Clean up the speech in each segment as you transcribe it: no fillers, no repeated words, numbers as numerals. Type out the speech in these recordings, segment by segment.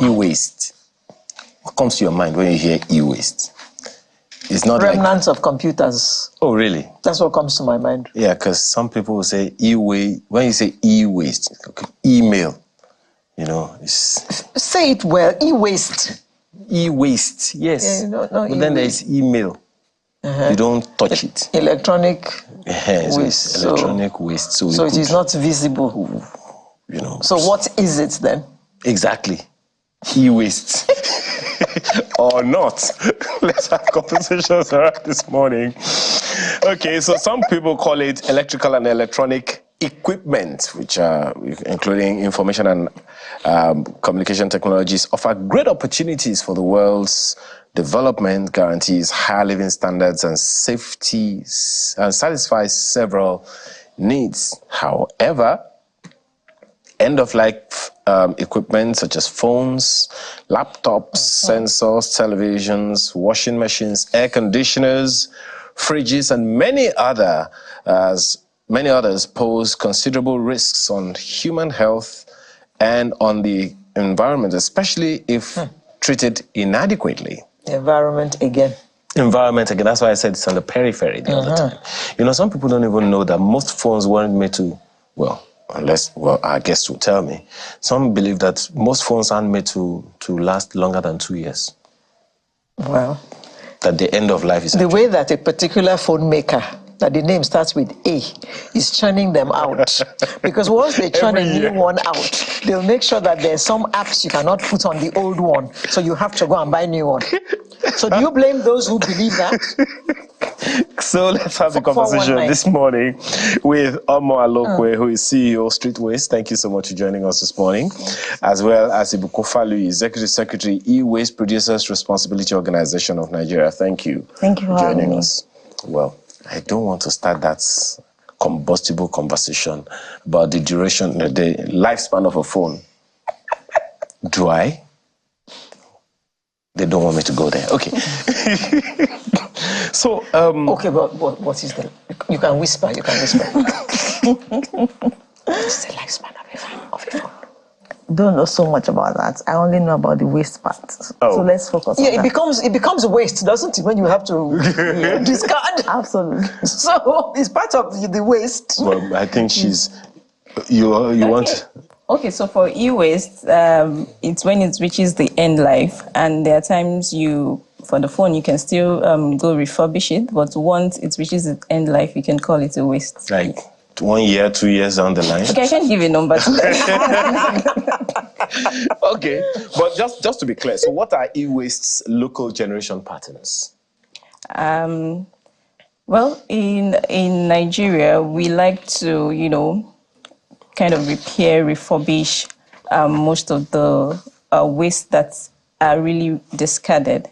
E-waste. What comes to your mind when you hear e-waste? It's not remnants of computers. Oh, really? That's what comes to my mind. Yeah, because some people will say e-waste. When you say e-waste, email, you know, it's... Say it well, e-waste. E-waste, yes. Yeah, no, but then there's email. You don't touch it. Electronic so waste. It's electronic waste. So it is not visible. You know. So what is it then? Exactly. E-waste. Or not. Let's have conversations around this morning. Okay, so some people call it electrical and electronic equipment, which are including information and communication technologies, offer great opportunities for the world's development, guarantees high living standards and safety, and satisfies several needs. However, end-of-life equipment such as phones, laptops, sensors, televisions, washing machines, air conditioners, fridges, and many others pose considerable risks on human health and on the environment, especially if treated inadequately. Environment again. That's why I said it's on the periphery the other time. You know, some people don't even know that most phones weren't made to, our guests will tell me. Some believe that most phones aren't made to last longer than 2 years. Well, that the end of life is... The way that a particular phone maker, that the name starts with A, is churning them out. Because once they churn a new one out, they'll make sure that there's some apps you cannot put on the old one, so you have to go and buy a new one. So do you blame those who believe that? So let's have the conversation this morning with Omo Alokwe, who is CEO of StreetWise. Thank you so much for joining us this morning. As well as Ibukofalu, Executive Secretary, EWaste Producers Responsibility Organization of Nigeria. Thank you. Thank you for joining us. Well, I don't want to start that combustible conversation about the duration, the lifespan of a phone. Do I? They don't want me to go there. Okay. So, okay, but what is the... You can whisper, What's the lifespan of a phone? Don't know so much about that. I only know about the waste part. So let's focus on that. It becomes a waste, doesn't it, when you have to discard? Absolutely. So it's part of the waste. Well, I think you want... Okay, so for e-waste, it's when it reaches the end life, and there are times for the phone, you can still go refurbish it, but once it reaches its end life, you can call it a waste. Like 1 year, 2 years down the line? Okay, I can't give a number to that. Okay, but just to be clear, so what are e-waste's local generation patterns? Well, in Nigeria, we like to, kind of repair, refurbish most of the waste that are really discarded.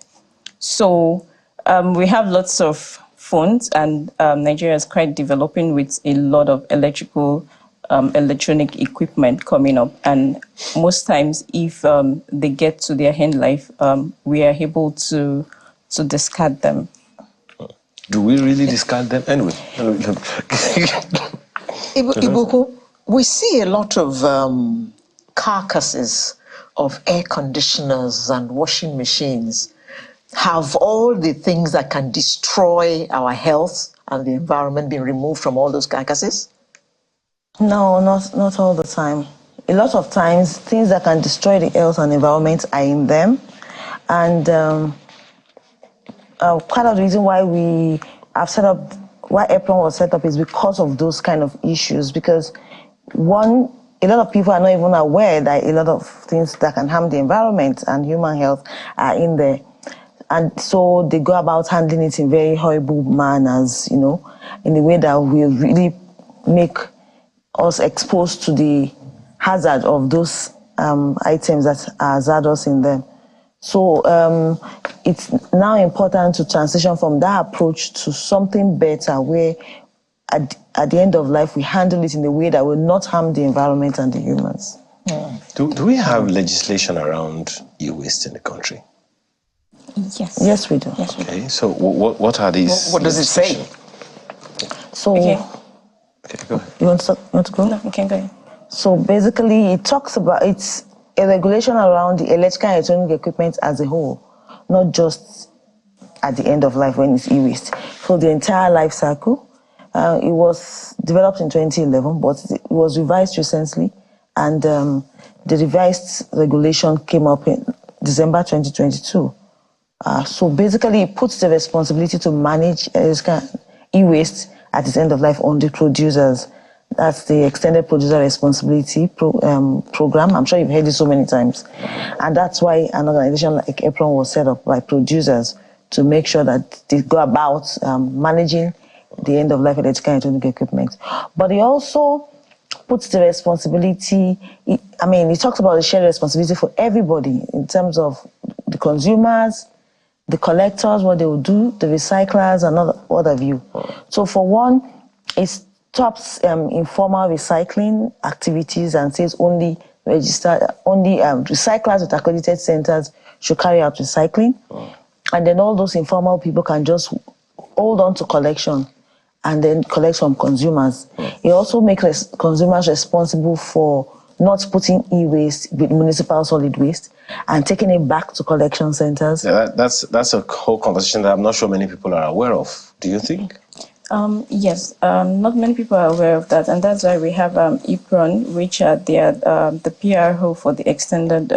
So we have lots of phones, and Nigeria is quite developing with a lot of electronic equipment coming up. And most times, if they get to their end life, we are able to discard them. Do we really discard them? Anyway. Ibuku, we see a lot of carcasses of air conditioners and washing machines. Have all the things that can destroy our health and the environment been removed from all those carcasses? No, not all the time. A lot of times, things that can destroy the health and environment are in them. And part of the reason why we have set up, why Apron was set up is because of those kind of issues. Because one, a lot of people are not even aware that a lot of things that can harm the environment and human health are in there. And so they go about handling it in very horrible manners, in a way that will really make us exposed to the hazard of those items that are hazardous in them. So it's now important to transition from that approach to something better, where at the end of life, we handle it in a way that will not harm the environment and the humans. Do we have legislation around e-waste in the country? Yes. Yes, we do. Yes, we do. Okay, so what are these? What does it say? So, okay, go ahead. You want to go? No, you can go ahead. So basically, it talks about, it's a regulation around the electrical and electronic equipment as a whole, not just at the end of life when it's e-waste. For the entire life cycle, it was developed in 2011, but it was revised recently, and the revised regulation came up in December 2022. So basically, it puts the responsibility to manage e-waste at its end of life on the producers. That's the Extended Producer Responsibility Program. I'm sure you've heard it so many times. And that's why an organization like EPRON was set up by producers to make sure that they go about managing the end of life electrical and electronic equipment. But it also puts the responsibility, it talks about the shared responsibility for everybody in terms of the consumers, the collectors, what they will do, the recyclers, and what have you. So for one, it stops informal recycling activities and says only recyclers with accredited centers should carry out recycling. And then all those informal people can just hold on to collection and then collect from consumers. It also makes consumers responsible for not putting e-waste with municipal solid waste and taking it back to collection centers. Yeah, that's a whole conversation that I'm not sure many people are aware of. Do you think? Yes, not many people are aware of that, and that's why we have EPRON, which are the PRO for the extended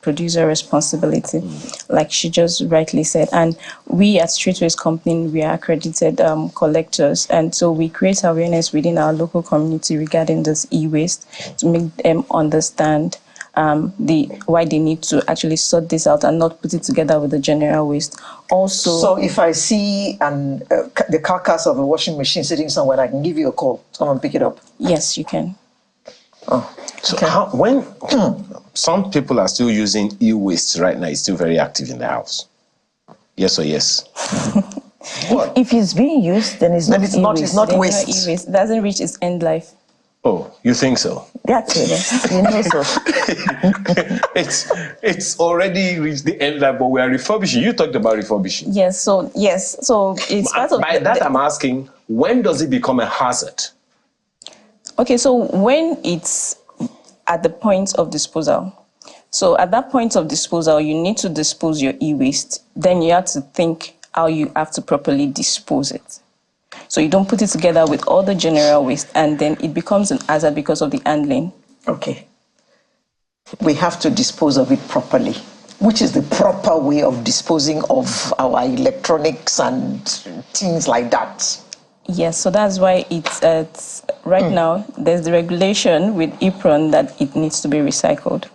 producer responsibility, like she just rightly said. And we at StreetWise Company, we are accredited collectors, and so we create awareness within our local community regarding this e-waste to make them understand why they need to actually sort this out and not put it together with the general waste. Also, so if I see the carcass of a washing machine sitting somewhere, I can give you a call. Someone pick it up. yes, you can. Oh, so okay. when some people are still using e-waste right now, it's still very active in the house. Yes or yes? If it's being used, then it's not e-waste. It's not Then waste. e-waste. It doesn't reach its end life. Oh, you think so? That's it. You know so. It's already reached the end life, but we are refurbishing. You talked about refurbishing. Yes, so it's part of By that I'm asking, when does it become a hazard? Okay, so when it's at the point of disposal. So at that point of disposal, you need to dispose your e-waste. Then you have to think how you have to properly dispose it. So you don't put it together with all the general waste, and then it becomes an hazard because of the handling. Okay. We have to dispose of it properly. Which is the proper way of disposing of our electronics and things like that? Yes, so that's why it's right now, there's the regulation with EPRON that it needs to be recycled.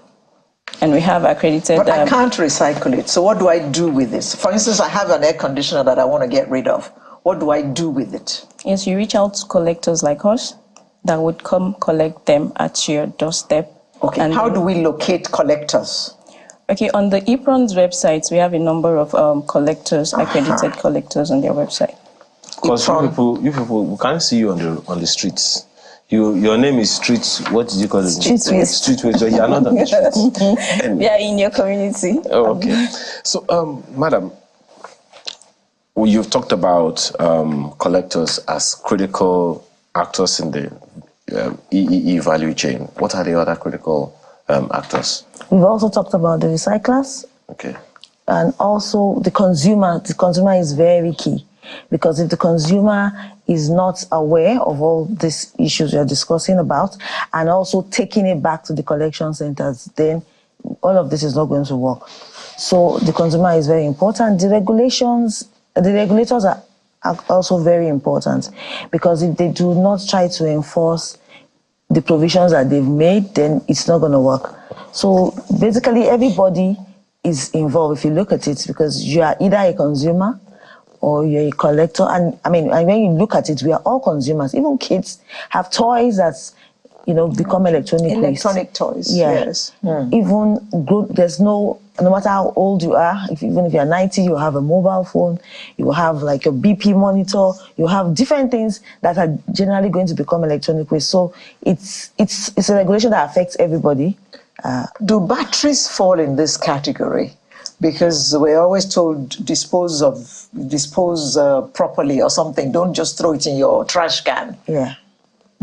And we have accredited... But I can't recycle it. So what do I do with this? For instance, I have an air conditioner that I want to get rid of. What do I do with it? Yes, you reach out to collectors like us that would come collect them at your doorstep. Okay, and how do we locate collectors? Okay, on the EPRON's website, we have a number of collectors, accredited collectors on their website. Because you people, we can't see you on the streets. Your name is Streets. What did you call it? StreetWise. StreetWise. So you are not on the streets. We are in your community. Oh, okay. So, madam, you've talked about collectors as critical actors in the EEE value chain. What are the other critical actors? We've also talked about the recyclers. Okay. And also the consumer. The consumer is very key, because if the consumer is not aware of all these issues we are discussing about and also taking it back to the collection centers, then all of this is not going to work. So the consumer is very important. The regulators are also very important, because if they do not try to enforce the provisions that they've made, then it's not going to work. So basically everybody is involved if you look at it, because you are either a consumer or you're a collector. And when you look at it, we are all consumers. Even kids have toys that's, become electronic waste. Electronic toys, yeah. Yes. Even there's no matter how old you are, even if you're 90, you have a mobile phone, you have like a BP monitor, you have different things that are generally going to become electronic waste. So it's a regulation that affects everybody. Do batteries fall in this category? Because we're always told dispose properly or something. Don't just throw it in your trash can. Yeah.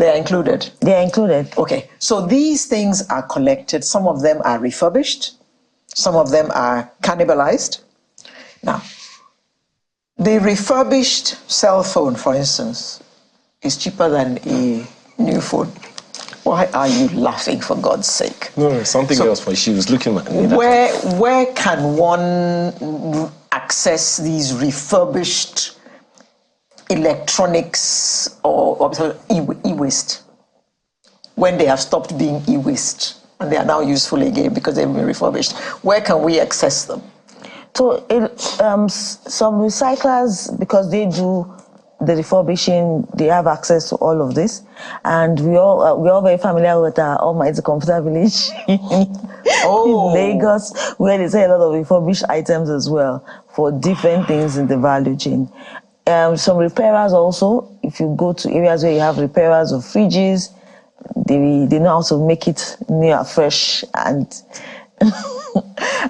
They are included. They are included. Okay, so these things are collected. Some of them are refurbished. Some of them are cannibalized. Now, the refurbished cell phone, for instance, is cheaper than a new phone. Why are you laughing, for God's sake? No, something else, for she was looking at me. Where can one access these refurbished electronics or e-waste when they have stopped being e-waste and they are now useful again because they've been refurbished? Where can we access them? So some recyclers, because they do the refurbishing, they have access to all of this, and we're all very familiar with our almighty computer village in Lagos, where they sell a lot of refurbished items as well for different things in the value chain. Some repairers also, if you go to areas where you have repairers of fridges, they know how to make it new and fresh, and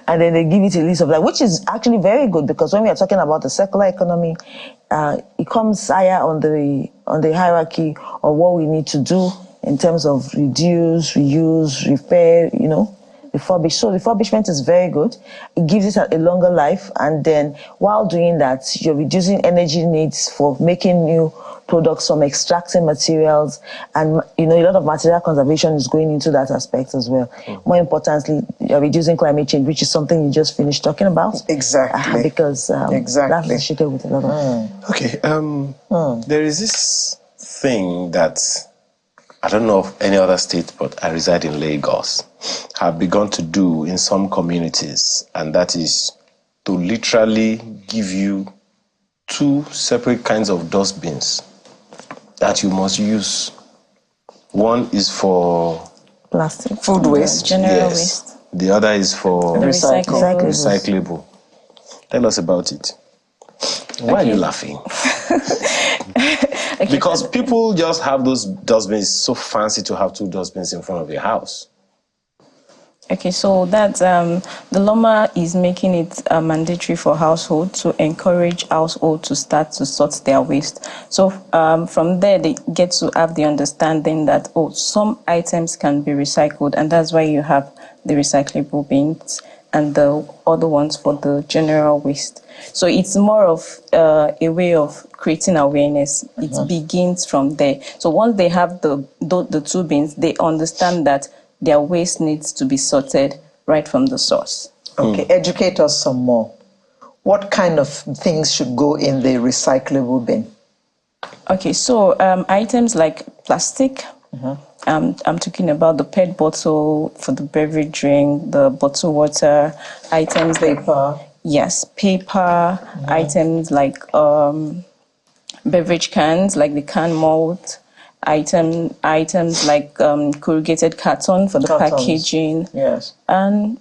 and then they give it a list of that, which is actually very good, because when we are talking about the circular economy, it comes higher on the hierarchy of what we need to do in terms of reduce, reuse, repair, refurbish. So refurbishment is very good. It gives it a longer life, and then while doing that, you're reducing energy needs for making new products from extracting materials, and a lot of material conservation is going into that aspect as well. More importantly, you're reducing climate change, which is something you just finished talking about. Exactly. Because that's associated with a lot of... Okay, there is this thing that I don't know of any other state, but I reside in Lagos, have begun to do in some communities, and that is to literally give you 2 separate kinds of dustbins that you must use. One is for plastic, food waste, general waste. The other is for recyclable. Tell us about it. Why are you laughing? Because people just have those dustbins. It's so fancy to have 2 dustbins in front of your house. Okay, so that's the LOMA is making it mandatory for households to encourage households to start to sort their waste. So from there, they get to have the understanding that, some items can be recycled, and that's why you have the recyclable bins and the other ones for the general waste. So it's more of a way of creating awareness. It begins from there. So once they have the 2 bins, they understand that their waste needs to be sorted right from the source. Okay, educate us some more. What kind of things should go in the recyclable bin? Okay, so items like plastic. I'm talking about the PET bottle for the beverage drink, the bottled water, items paper. Yes, paper, items like beverage cans, like the can mold, items like corrugated carton for the packaging. Yes. And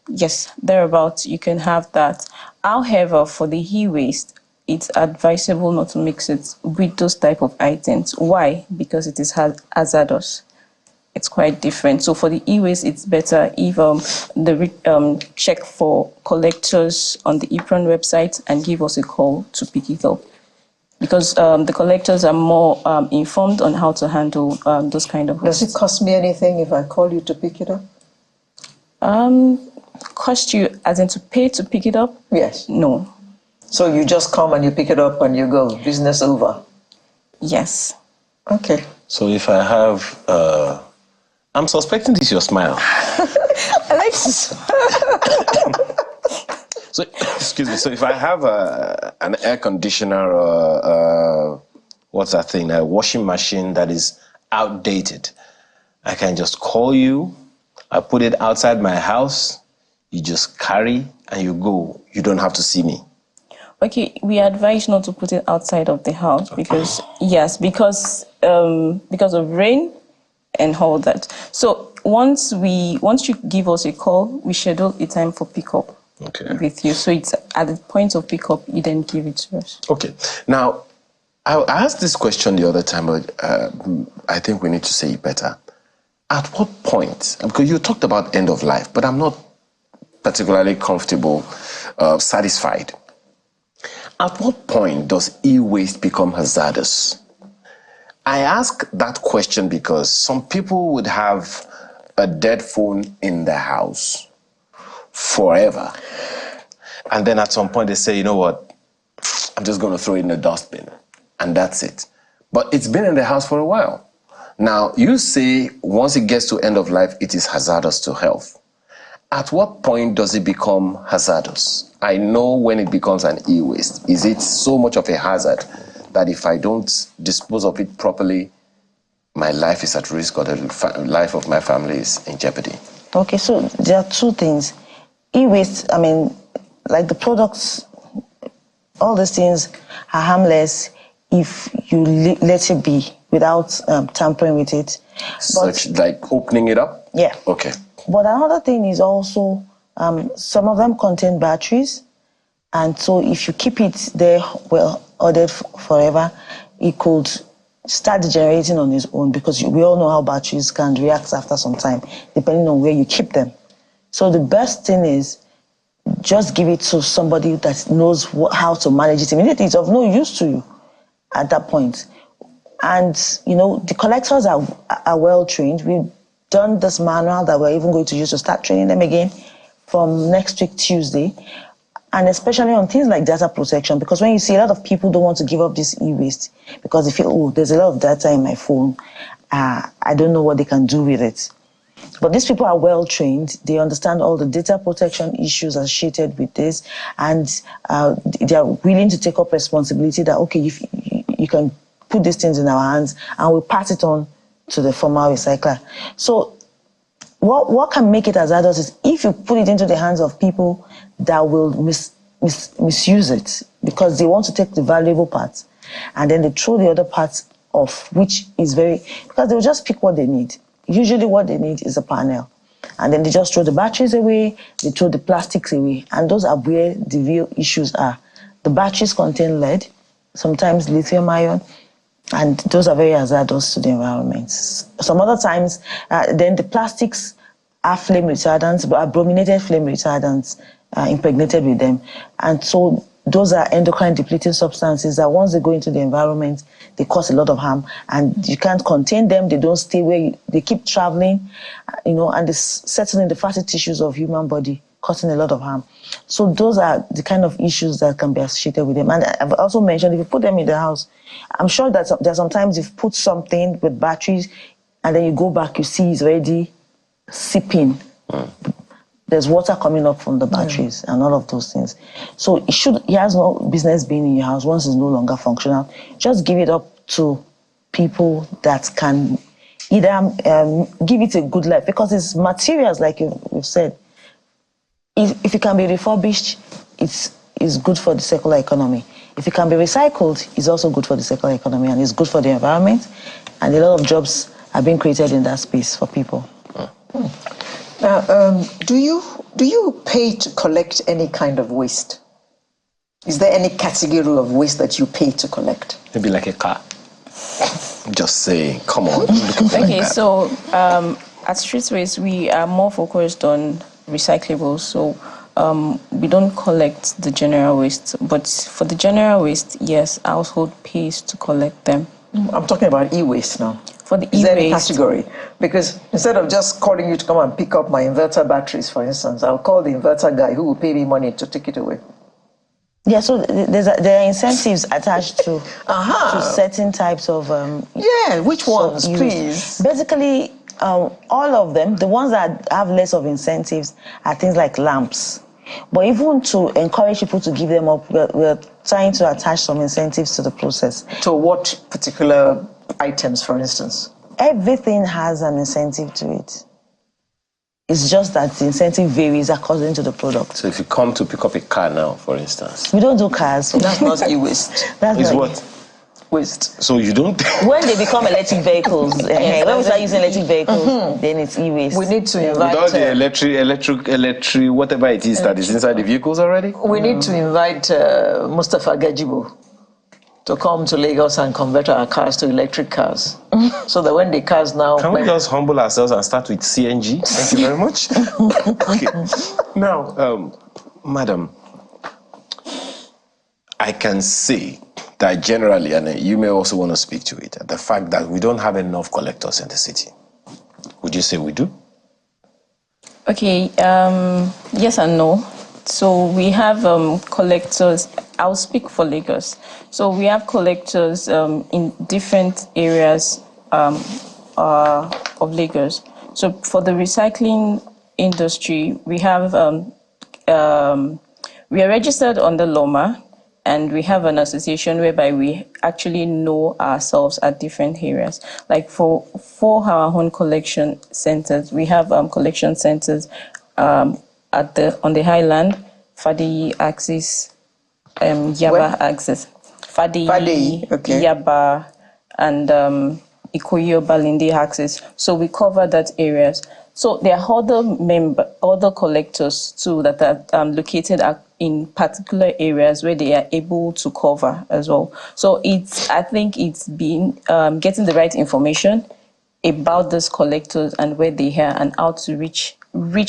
yes, thereabouts, you can have that. However, for the e-waste, it's advisable not to mix it with those type of items. Why? Because it is hazardous. It's quite different. So for the e-waste, it's better if the check for collectors on the EPRON website and give us a call to pick it up. Because the collectors are more informed on how to handle those kind of waste. Does it cost me anything if I call you to pick it up? Cost you as in to pay to pick it up? Yes. No. So you just come and you pick it up and you go, business over? Yes. Okay. So if I have, I'm suspecting this is your smile. Alexis. So, excuse me, so if I have an air conditioner or what's that thing, a washing machine that is outdated, I can just call you, I put it outside my house, you just carry and you go. You don't have to see me. Okay, we advise not to put it outside of the house because, because of rain and all that. So once you give us a call, we schedule a time for pickup with you. So it's at the point of pickup, you then give it to us. Okay. Now, I asked this question the other time, but I think we need to say it better. At what point, because you talked about end of life, but I'm not particularly comfortable, satisfied. At what point does e-waste become hazardous? I ask that question because some people would have a dead phone in their house forever. And then at some point they say, you know what, I'm just going to throw it in the dustbin. And that's it. But it's been in the house for a while. Now, you say once it gets to end of life, it is hazardous to health. At what point does it become hazardous? I know when it becomes an e-waste. Is it so much of a hazard that if I don't dispose of it properly, my life is at risk or the life of my family is in jeopardy? Okay, so there are two things. E-waste, I mean, like the products, all these things are harmless if you let it be without tampering with it. Such like opening it up? Yeah. Okay. But another thing is also, some of them contain batteries. And so if you keep it there, well, ordered forever, it could start degenerating on its own, because we all know how batteries can react after some time, depending on where you keep them. So the best thing is just give it to somebody that knows how to manage it immediately. It's of no use to you at that point. And, you know, the collectors are well trained. We've done this manual that we're even going to use to start training them again from next week, Tuesday. And especially on things like data protection, because when you see a lot of people don't want to give up this e-waste because they feel, oh, there's a lot of data in my phone. I don't know what they can do with it. But these people are well trained. They understand all the data protection issues associated with this, and they are willing to take up responsibility that, okay, if you can put these things in our hands and we'll pass it on to the former recycler. So what can make it hazardous is if you put it into the hands of people that will misuse it, because they want to take the valuable parts and then they throw the other parts off, which is because they'll just pick what they need. Usually what they need is a panel. And then they just throw the batteries away, they throw the plastics away. And those are where the real issues are. The batteries contain lead, sometimes lithium ion, and those are very hazardous to the environment. Some other times, then the plastics are flame retardants, but brominated flame retardants impregnated with them. And so those are endocrine depleting substances that once they go into the environment, they cause a lot of harm, and you can't contain them. They don't stay where they keep traveling, you know, and they settle in the fatty tissues of human body, causing a lot of harm. So those are the kind of issues that can be associated with them. And I've also mentioned, if you put them in the house, I'm sure that there are sometimes you've put something with batteries and then you go back, you see it's already sipping. There's water coming up from the batteries and all of those things. So it has no business being in your house once it's no longer functional. Just give it up to people that can either give it a good life, because it's materials, like you've said. If it can be refurbished, it's good for the circular economy. If it can be recycled, it's also good for the circular economy, and it's good for the environment, and a lot of jobs are being created in that space for people. Now, do you pay to collect any kind of waste? Is there any category of waste that you pay to collect? Maybe like a car. Just saying, come on. Okay, so at StreetWise, we are more focused on recyclables. So we don't collect the general waste, but for the general waste, yes, household pays to collect them. I'm talking about e-waste now. For the Is there any e-waste category? Because instead of just calling you to come and pick up my inverter batteries, for instance, I'll call the inverter guy who will pay me money to take it away. Yeah, so there are incentives attached to certain types of... which ones, please? Basically, all of them, the ones that have less of incentives are things like lamps. But even to encourage people to give them up, we're trying to attach some incentives to the process. To what particular items, for instance? Everything has an incentive to it. It's just that the incentive varies according to the product. So if you come to pick up a car now, for instance. We don't do cars. So That's not e-waste. That's what? Waste. So you don't... When they become electric vehicles, when we start using electric vehicles, then it's e-waste. We need to invite... Without the electric, whatever it is that is inside the vehicles already? We need to invite Mustafa Gajibo to come to Lagos and convert our cars to electric cars. So that when the cars now... Can we just humble ourselves and start with CNG? Thank you very much. Okay. Now, madam, I can say that generally, and you may also want to speak to it, the fact that we don't have enough collectors in the city. Would you say we do? Okay, yes and no. So we have collectors. I'll speak for Lagos. So we have collectors in different areas of Lagos. So for the recycling industry, we have we are registered under LOMA, and we have an association whereby we actually know ourselves at different areas. Like for our own collection centers, we have collection centers on the Highland, Fadi Axis, Yaba Axis, Fadi, okay. Yaba, and Ikoyo Balindi Axis. So we cover that areas. So there are other collectors too that are located in particular areas where they are able to cover as well. So I think it's been getting the right information about those collectors and where they are and how to reach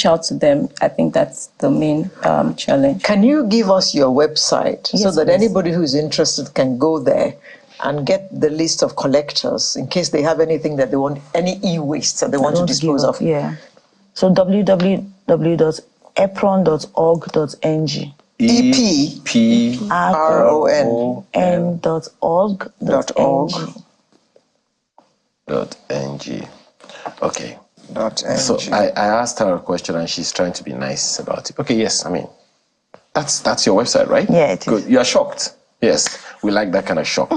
out to them. I think that's the main challenge. Can you give us your website so that please. anybody who is interested can go there and get the list of collectors in case they have anything that they want, any e-waste that they want to dispose of? Yeah. So www.epron.org.ng. EPRON.org.ng. Okay. So I asked her a question and she's trying to be nice about it. Okay, yes, I mean, that's your website, right? Yeah, it is. Good. You are shocked. Yes, we like that kind of shock.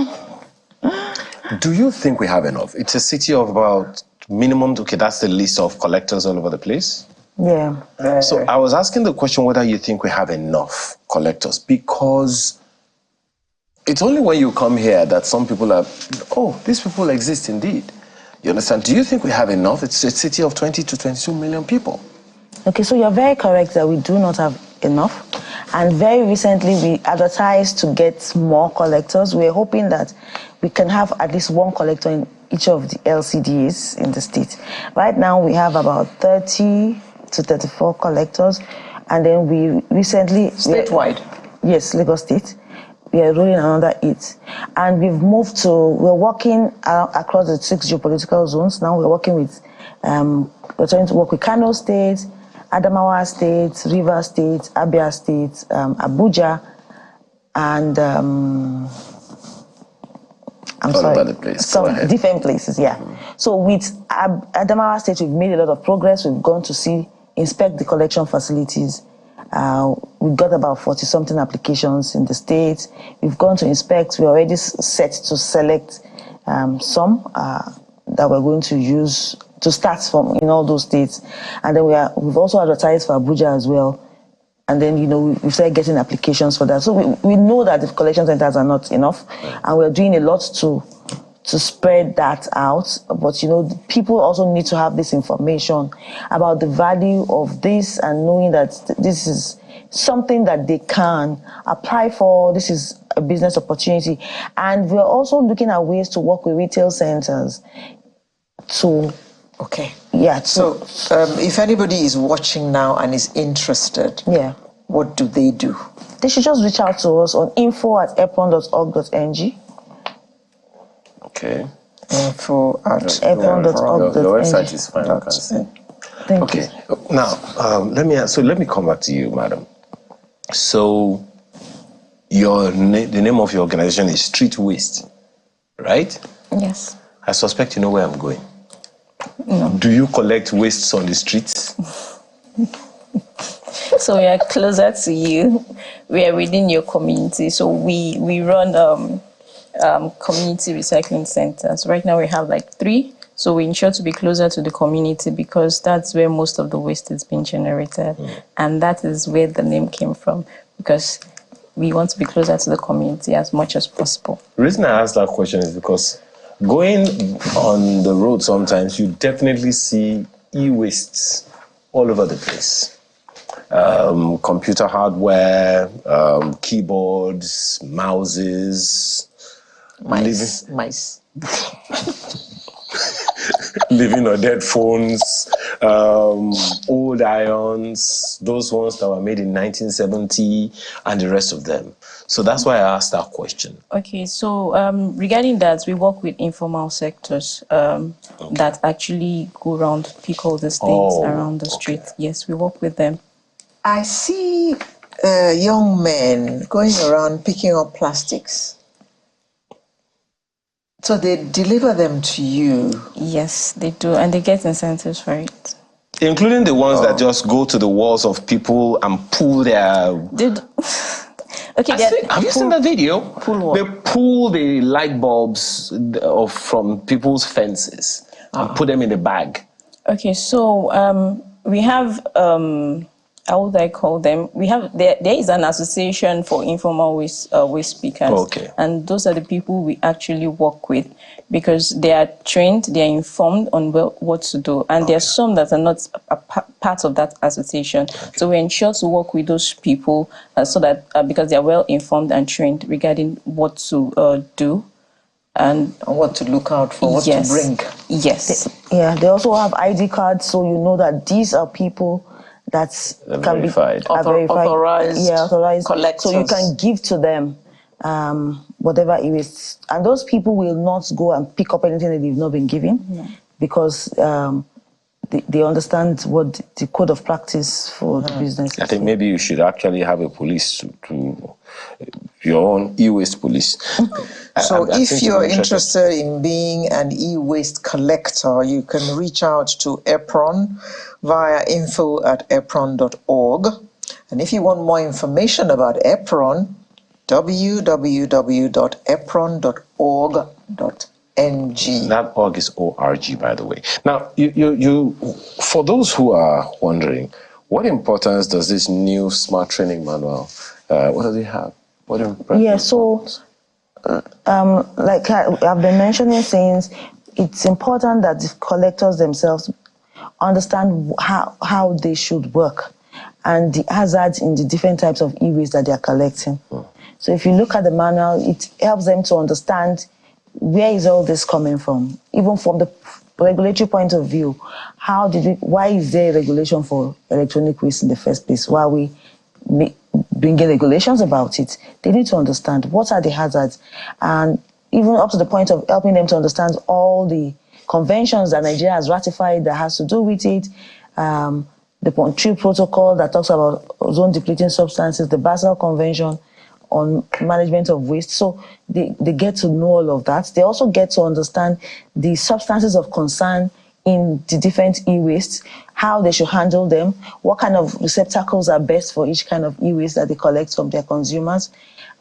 Do you think we have enough? It's a city of about minimum, okay, that's the list of collectors all over the place. Yeah. So I was asking the question whether you think we have enough collectors, because it's only when you come here that some people are, oh, these people exist indeed. You understand? Do you think we have enough? It's a city of 20 to 22 million people. Okay, so you're very correct that we do not have enough. And very recently, we advertised to get more collectors. We're hoping that we can have at least one collector in each of the LCDs in the state. Right now, we have about 30 to 34 collectors. And then we recently... Statewide? Yes, Lagos State. We are rolling another 8. And we're working across the 6 geopolitical zones. Now we're working with, we're trying to work with Kano State, Adamawa State, Rivers State, Abia State, Abuja, and Over the place. Some different places, yeah. So with Adamawa State, we've made a lot of progress. We've gone to inspect the collection facilities. We've got about 40-something applications in the state. We've gone to inspect. We're already set to select some that we're going to use to start from in all those states. And then we've also advertised for Abuja as well. And then, we've started getting applications for that. So we know that the collection centers are not enough. And we're doing a lot to spread that out. But, people also need to have this information about the value of this and knowing that this is something that they can apply for. This is a business opportunity. And we're also looking at ways to work with retail centers to... Okay. Yeah. So if anybody is watching now and is interested, what do they do? They should just reach out to us on info@epron.org.ng. Okay. info@epron.org.ng. Your website is fine. I can see. Thank you. Now, let me come back to you, madam. So, the name of your organization is StreetWise, right? Yes. I suspect you know where I'm going. No. Do you collect wastes on the streets? So we are closer to you. We are within your community. So we run community recycling centers. Right now we have like 3. So we ensure to be closer to the community because that's where most of the waste is being generated. And that is where the name came from, because we want to be closer to the community as much as possible. The reason I asked that question is because going on the road sometimes, you definitely see e-wastes all over the place. Computer hardware, keyboards, mouses. Mice. Living or dead phones. old irons, those ones that were made in 1970, and the rest of them. So that's why I asked that question. Okay, so regarding that, we work with informal sectors that actually go around, pick all these things around the street. Yes, we work with them. I see young men going around picking up plastics. So they deliver them to you? Yes, they do, and they get incentives for it. Including the ones that just go to the walls of people and pull their... Okay, have you seen the video? Pull what? They pull the light bulbs from people's fences and put them in the bag. Okay, so we have... how would I call them? We have there is an association for informal waste pickers, and those are the people we actually work with because they are trained, they are informed on what to do, and there are some that are not a part of that association. So we ensure to work with those people so that because they are well informed and trained regarding what to do. And what to look out for, what to bring. Yes. They also have ID cards, so you know that these are people that can verified. Be authorized collectors. So you can give to them whatever it is. And those people will not go and pick up anything that they've not been given because they understand what the code of practice for the business is. I think maybe you should actually have a police to your own e-waste police. So if you're interested in being an e-waste collector, you can reach out to EPRON via info@epron.org. And if you want more information about EPRON, www.epron.org.ng. That org is O-R-G, by the way. Now, you for those who are wondering, what importance does this new smart training manual, what does it have? Like I've been mentioning since, it's important that the collectors themselves understand how they should work and the hazards in the different types of e-waste that they are collecting. So if you look at the manual, it helps them to understand where is all this coming from, even from the regulatory point of view. Why is there a regulation for electronic waste in the first place? Why are we bringing regulations about it? They need to understand what are the hazards, and even up to the point of helping them to understand all the conventions that Nigeria has ratified that has to do with it, the Montreal Protocol that talks about ozone depleting substances, the Basel Convention on management of waste. So they get to know all of that. They also get to understand the substances of concern in the different e-wastes, how they should handle them, what kind of receptacles are best for each kind of e-waste that they collect from their consumers.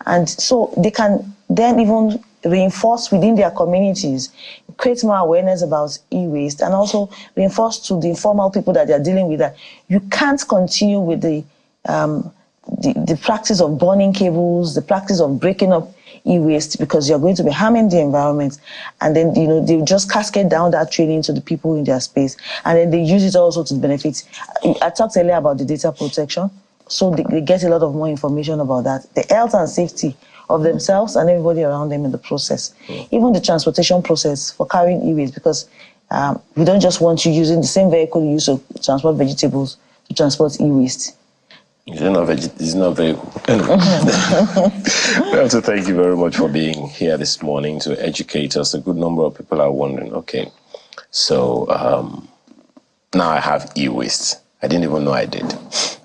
And so they can then even reinforce within their communities, create more awareness about e-waste, and also reinforce to the informal people that they're dealing with that you can't continue with the practice of burning cables, the practice of breaking up e-waste, because you're going to be harming the environment. And then, they just cascade down that training to the people in their space. And then they use it also to benefit. I talked earlier about the data protection. So they get a lot of more information about that. The health and safety of themselves and everybody around them in the process. Even the transportation process for carrying e-waste, because we don't just want you using the same vehicle you use to transport vegetables to transport e-waste. It's not very good. Anyway. We have to thank you very much for being here this morning to educate us. A good number of people are wondering, okay, so now I have e-waste. I didn't even know I did.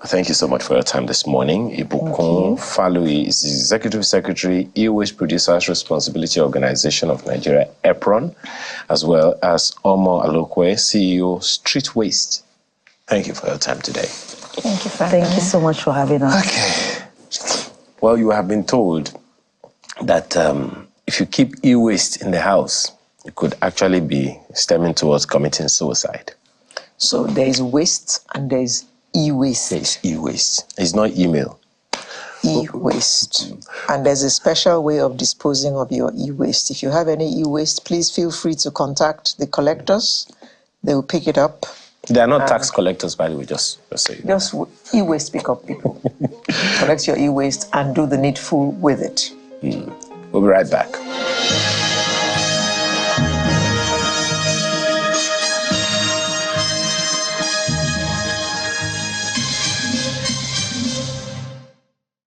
Thank you so much for your time this morning. Ibukun Falui is the Executive Secretary, E-Waste Producers Responsibility Organization of Nigeria, EPRON, as well as Omo Alokwe, CEO, StreetWise. Thank you for your time today. Thank you so much for having us. Okay. Well, you have been told that if you keep e-waste in the house, it could actually be stemming towards committing suicide. So there is waste and there is e-waste. There is e-waste. It's not email. E-waste. And there's a special way of disposing of your e-waste. If you have any e-waste, please feel free to contact the collectors. They will pick it up. They are not tax collectors, by the way, just so you know. Just e-waste pickup people. Collect your e-waste and do the needful with it. We'll be right back.